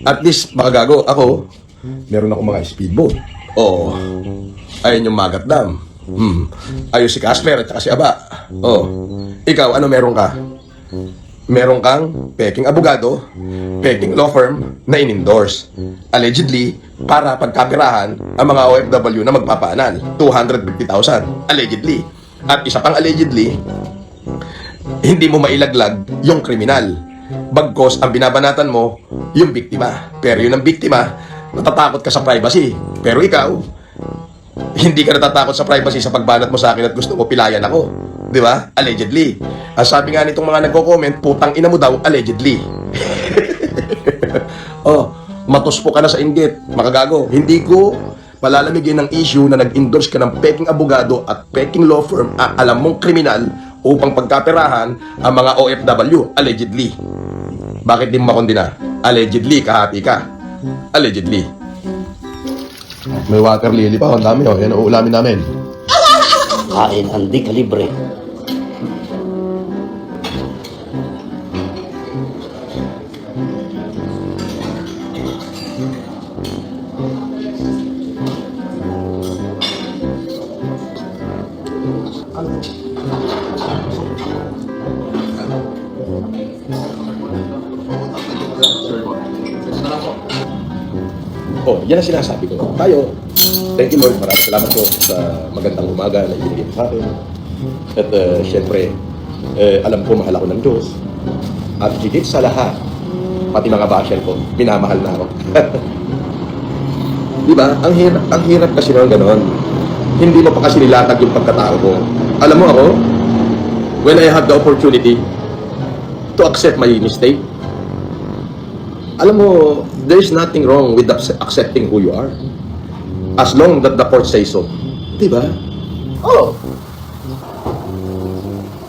At least, baka gago, ako, meron ako mga speedboat. Oo. Ayun yung Magat Dam. Ayun si Casper at saka si Aba. Oo. Ikaw, ano meron ka? Meron kang peking abogado, peking law firm na in-endorse. Allegedly, para pagkapirahan ang mga OFW na magpapaanan. 250,000. Allegedly. At isa pang allegedly, hindi mo mailaglag yung kriminal. Bagkos, ang binabanatan mo, yung biktima. Pero yun ang biktima, natatakot ka sa privacy. Pero ikaw, hindi ka natatakot sa privacy sa pagbanat mo sa akin at gusto mo pilayan ako. Di ba? Allegedly. Ang sabi nga nitong mga nagko-comment, putang ina mo daw, allegedly. Oh, matuspo ka na sa inggit. Makagago. Hindi ko palalamigin ng issue na nag-endorse ka ng peking abogado at peking law firm, alam mong kriminal, upang pagkaperahan ang mga OFW. Allegedly. Bakit di mo makondina? Allegedly, kahati ka. Allegedly. May water lily pa, ang dami oh. Yan ang ulamin namin. Kain ang di kalibre. Oh, yan ang sinasabi ko. Tayo, thank you Lord, maraming salamat po sa magandang umaga na ibigay mo sa akin. At syempre, alam ko mahal ako ng Diyos. At higit sa lahat, pati mga basher ko, minamahal na ako. Diba? Ang hirap kasi naman ganon. Hindi mo pa kasi nilatag yung pagkatao ko. Alam mo ako, when I have the opportunity to accept my mistake, alam mo, there's nothing wrong with accepting who you are. As long that the court says so. Diba? Oh.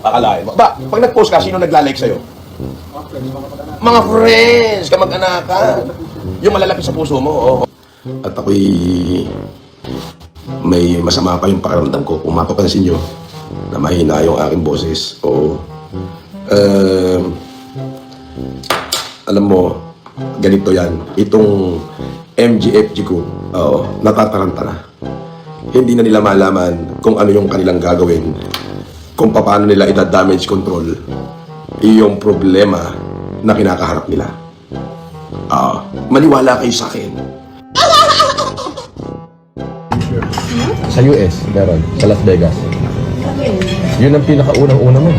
Akalain mo. Ba, pag nag-post ka, sino nagla-like sa'yo? Mga friends, kamag-anakan. Yung malalapit sa puso mo. Oh. At ako'y may masama pa yung pakiramdam ko. Kung mapapansin nyo, na mahina yung aking boses. Oo. Alam mo, ganito yan. Itong MGFG ko, natataranta na. Hindi na nila malaman kung ano yung kanilang gagawin, kung paano nila ita-damage control yung problema na kinakaharap nila. Maniwala kayo sa akin. Sa US, meron. Sa Las Vegas. Yun ang pinakaunang-una mo.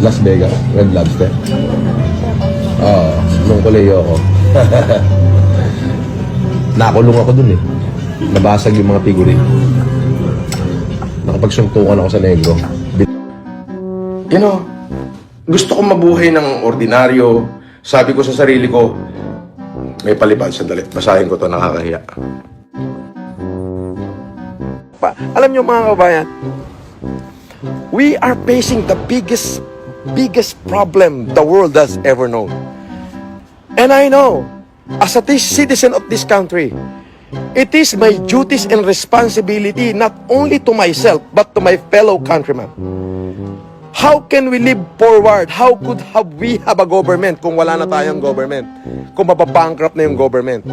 Las Vegas, Red Lobster. Nung koleyo ako. Nakulong ako dun eh. Nabasag yung mga figurine. Nakapagsuntukan ako sa negro. You know, gusto kong mabuhay ng ordinaryo. Sabi ko sa sarili ko, may palipad, sandali. Basahin ko to, nakakahiya. Alam nyo mga kabayan, we are facing the biggest problem the world has ever known. And I know, as a citizen of this country, it is my duties and responsibility not only to myself, but to my fellow countrymen. How can we live forward? How could we have a government kung wala na tayong government? Kung mapabankrupt na yung government?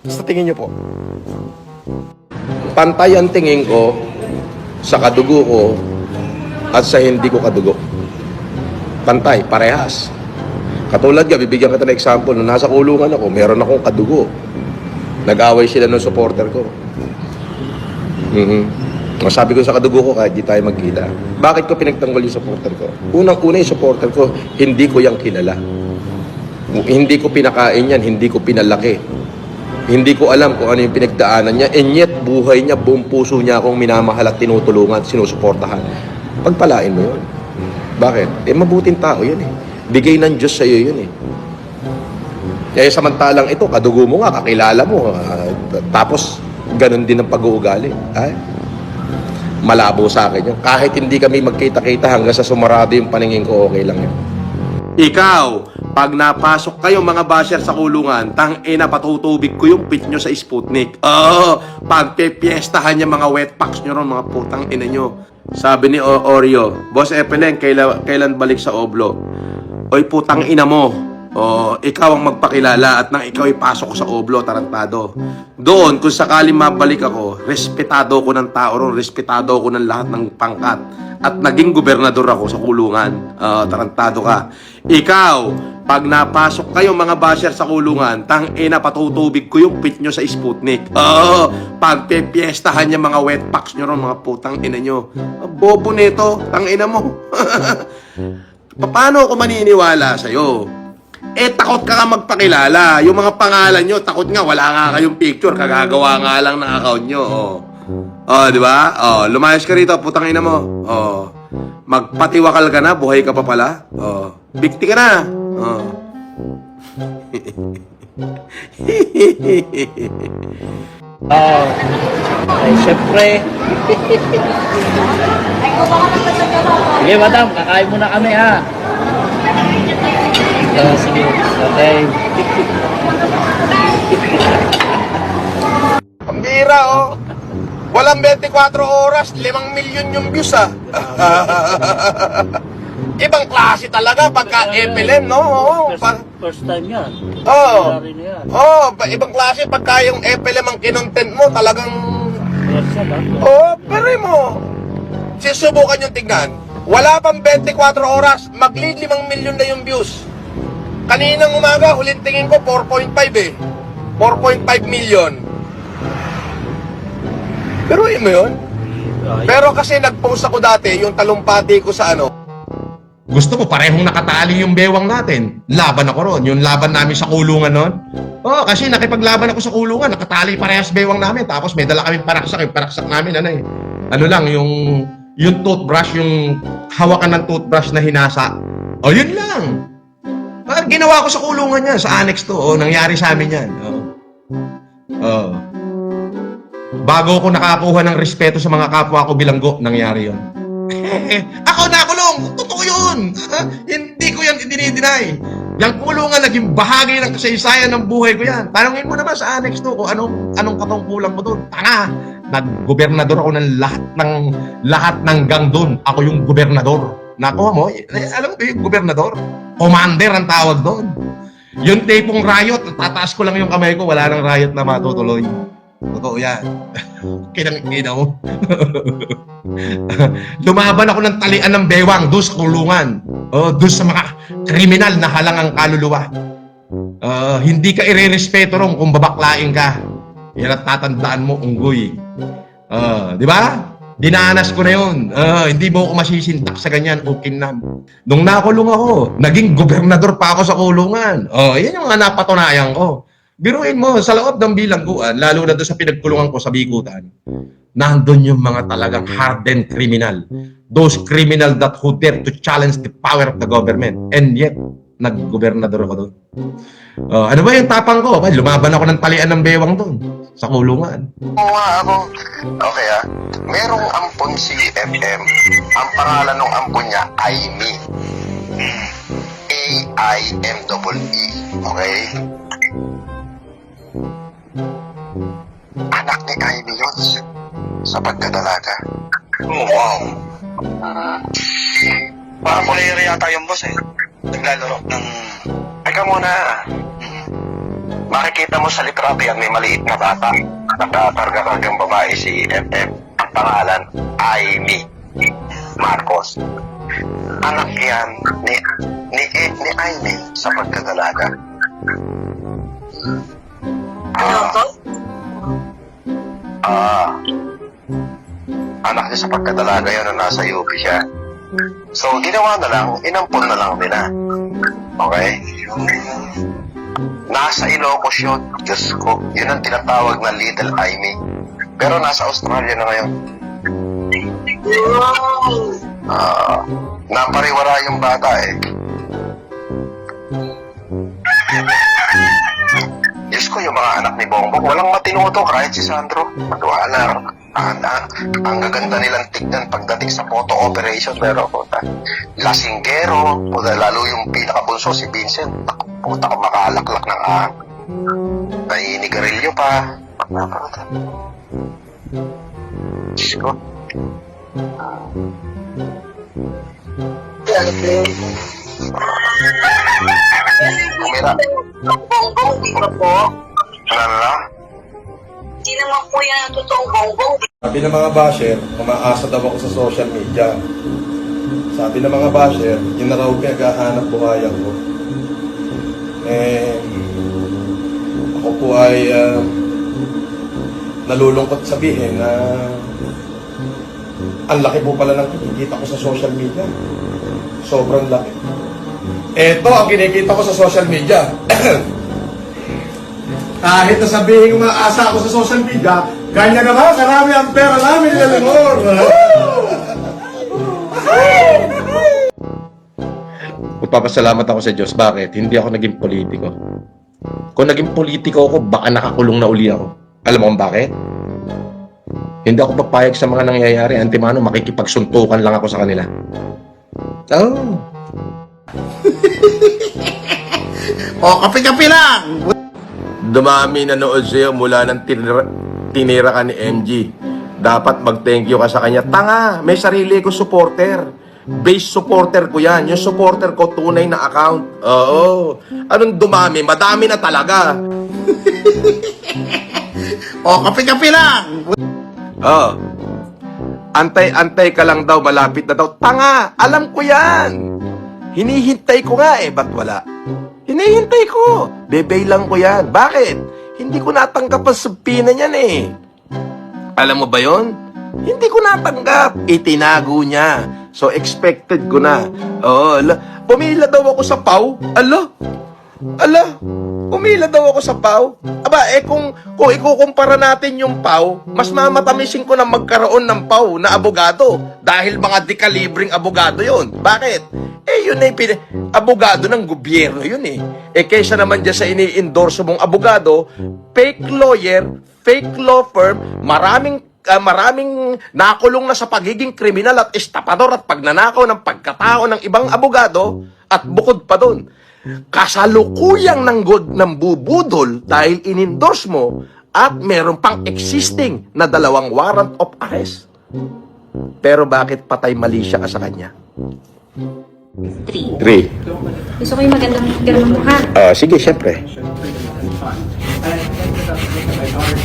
Sa tingin nyo po? Pantay ang tingin ko sa kadugo ko at sa hindi ko kadugo. Pantay, parehas. Katulad nga, bibigyan kita ng example, nung nasa kulungan ako, meron akong kadugo. Nag-away sila ng supporter ko. Sabi ko sa kadugo ko, kahit di tayo magkita. Bakit ko pinagtanggol yung supporter ko? Unang-una yung supporter ko, hindi ko yung kilala. Hindi ko pinakain yan, hindi ko pinalaki. Hindi ko alam kung ano yung pinagdaanan niya. And yet, buhay niya, buong puso niya akong minamahal at tinutulungan, sinusuportahan. Pagpalain mo yun. Bakit? Mabuting tao yun eh. Bigay ng Diyos sa'yo yun eh. Kaya samantalang ito, kadugo mo nga, kakilala mo. Tapos, ganun din ang pag-uugali. Ay, malabo sa akin yun. Kahit hindi kami magkita-kita hanggang sa sumarado yung paningin ko, okay lang yun. Ikaw, pag napasok kayo mga basher sa kulungan, tang-ina patutubig ko yung pit nyo sa Sputnik. Pagpipiestahan niya mga wet packs nyo ron, mga putang ina nyo. Sabi ni Oreo, Boss Epeleng, kailan balik sa Oblo? Oy putang ina mo, ikaw ang magpakilala at nang ikaw ay pasok ko sa oblo, tarantado. Doon, kung sakali mabalik ako, respetado ko ng tao ron, respetado ko ng lahat ng pangkat. At naging gobernador ako sa kulungan. Tarantado ka. Ikaw, pag napasok kayo mga basher sa kulungan, tang-ina, patutubig ko yung pit nyo sa Sputnik. Pag pepiestahan niya mga wet packs nyo ron, mga putang ina nyo. Bobo nito, tang-ina mo. Paano ako maniniwala sa'yo? Takot ka magpakilala. Yung mga pangalan nyo, takot nga, wala nga kayong picture, kagagawa nga lang ng account nyo. Di ba? Lumayas ka rito, putang ina mo. Magpatiwakal ka na, buhay ka pa pala. Bikti ka na. Ay, syempre. Sige, madam, kakain muna kami, ha? Sige, okay. Pambira, Walang 24 oras, 5 milyon yung views, Ibang klase talaga pagka FLM, no? First time yan. Oo. Wala rin yan. Ibang klase pagka yung FLM ang kinontent mo, talagang... Commercial, pero mo. Susubukan yung tignan. Wala pang 24 oras, mag-lead 5 milyon na yung views. Kaninang umaga, huling tingin ko, 4.5 4.5 million. Pero mo yun? Pero kasi nag-post ako dati, yung talumpati ko sa ano. Gusto mo parehong nakatali yung bewang natin. Laban ako ron. Yung laban namin sa kulungan nun. Kasi nakipaglaban ako sa kulungan. Nakatali parehas bewang namin. Tapos may dala kami paraksak. Yung paraksak namin, ano lang, yung toothbrush, yung hawakan ng toothbrush na hinasa. Yun lang. Ginawa ko sa kulungan yan, sa annex to. Nangyari sa amin yan. Bago ako nakakuha ng respeto sa mga kapwa ko bilanggo, nangyari yun. Ako nakulong! Totoo yun! Hindi ko yan dinideny. Yung kulungan naging bahagi ng kasaysayan ng buhay ko yan. Tanungin mo naman sa annex to kung anong katungkulan mo doon. Tanga! Nag-gobernador ako ng lahat ng gang doon. Ako yung gobernador. Nakuha mo? Alam mo yung gobernador? Commander ang tawag doon. Yung tipong riot, tataas ko lang yung kamay ko, wala nang riot na matutuloy. Totoo yan. Kinang-ina mo. Lumaban ako ng talian ng bewang doon sa kulungan. Doon sa mga kriminal na halangang kaluluwa. Hindi ka irerespeto ron kung babaklain ka. Yan at tatandaan mo, unggoy. Di ba? Dinanas ko na yun. Hindi mo ako masisintak sa ganyan, ukinam. Nung nakulong ako, naging gobernador pa ako sa kulungan. Yan yung mga napatunayan ko. Biruin mo, sa loob ng bilangguan, lalo na doon sa pinagkulungan ko sa Bikutan, nandun yung mga talagang hardened criminal. Those criminal that who dare to challenge the power of the government. And yet, nag-gobernador ako doon. Ano ba yung tapang ko? Lumaban ako ng talian ng bewang doon, sa kulungan. Ako. Okay merong ampon si FM. Ang pangalan ng ampon niya, Aimee. A-I-M-E-E. Okay? Anak ni Aimee yun sa pagkadalaga. Wow. Parang player yata yung boss naglalaro ng... Teka muna. Makikita mo sa litrato yan, may maliit na bata. Nakakarga-kargang babae si FM. Ang pangalan, Aimee Marcos. Anak yan ni Aimee sa pagkadalaga. Anak niya sa pagkadalaga yun na nasa UP siya. So, ginawa na lang, inampon na lang nila. Okay? Nasa Ilocos yun. Diyos ko, yun ang tinatawag na Little Aimee. Pero nasa Australia na ngayon. Napariwara yung bata Diyos ko, yung mga anak ni Bongbong, walang matino to, kahit si Sandro. Wala. Ang gaganda nilang tignan pagdating sa photo operation, pero lasinggero, lalo yung pinakabunso si Vincent, puta ko makalaklak ng nainigarilyo pa. Diyos ko. Kumira. Bongbong, di ba po? Ano na? Di naman po yan ang totoong bongbong. Sabi ng mga basher, umaasa daw ako sa social media. Sabi ng mga basher, yun na raw pinaghahanap buhayan ko. Ako po ay nalulungkot sabihin na ang laki po pala ng kinikita ko sa social media. Sobrang laki. Ito ang kinikita ko sa social media. Kahit na sabihin ko maasa ako sa social media, kanya naman, karami ang pera namin nila Lenor. Magpapasalamat ako sa Diyos. Bakit? Hindi ako naging politiko. Kung naging politiko ako, baka nakakulong na uli ako. Alam mo kung bakit? Hindi ako papayag sa mga nangyayari. Antimano, makikipagsuntukan lang ako sa kanila. Oh. Kape-kape lang! Dumami nanood sa'yo mula ng tinira ka ni MG. Dapat mag-thank you ka sa kanya. Tanga! May sarili ko supporter. Base supporter ko yan. Yung supporter ko, tunay na account. Oo. Anong dumami? Madami na talaga. Kape-kape lang! Antay-antay ka lang daw, malapit na daw. Tanga! Alam ko yan! Hinihintay ko nga ba't wala? Hinihintay ko. Bebay lang ko yan. Bakit? Hindi ko natanggap ang subpina niyan Alam mo ba yon? Hindi ko natanggap. Itinago niya. So, expected ko na. Pumila daw ako sa PAW. Pumila daw ako sa PAW. Aba, kung ikukumpara natin yung PAW, mas mamatamisin ko na magkaroon ng PAW na abogado. Dahil mga dekalibring abogado yon. Bakit? Yun abogado ng gobyerno yun kaysa naman dyan sa ini-endorse mong abogado, fake lawyer, fake law firm, maraming nakulong na sa pagiging kriminal at estapador at pagnanakaw ng pagkatao ng ibang abogado at bukod pa doon, kasalukuyang ng bubudol dahil in-endorse mo at meron pang existing na 2 warrant of arrest. Pero bakit patay mali siya ka sa kanya? 3. Gusto ko yung magandang ganun mukha. Sige, syempre.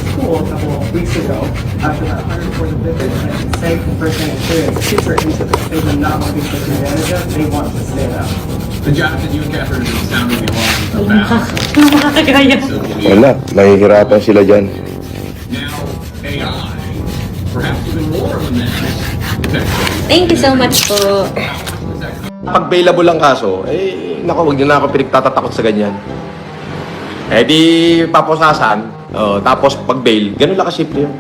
School a couple of weeks ago after that 145th visit, saying from first-hand experience, kids are into this. They do not want to be taken advantage of. They want to stay out. The job that you and Catherine have been sounding the alarm about. Makakagaya. So can you Wala, mahihirapan sila dyan. now AI, perhaps even more than that, potentially. Thank you so much po. Pag bailable ang kaso, naku, huwag nyo na ako pinagtatatakot sa ganyan. Di paposasan, tapos pag bail, ganun lang kasimple yun.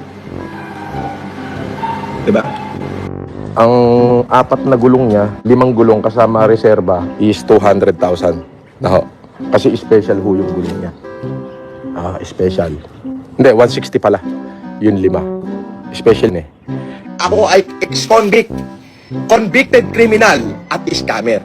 Diba? Ang 4 na gulong niya, 5 gulong kasama reserva is 200,000. Kasi special ho yung gulong niya. Special. Hindi, 160 pala. Yun 5. Special Ako ay ex-convict. Convicted criminal at scammer.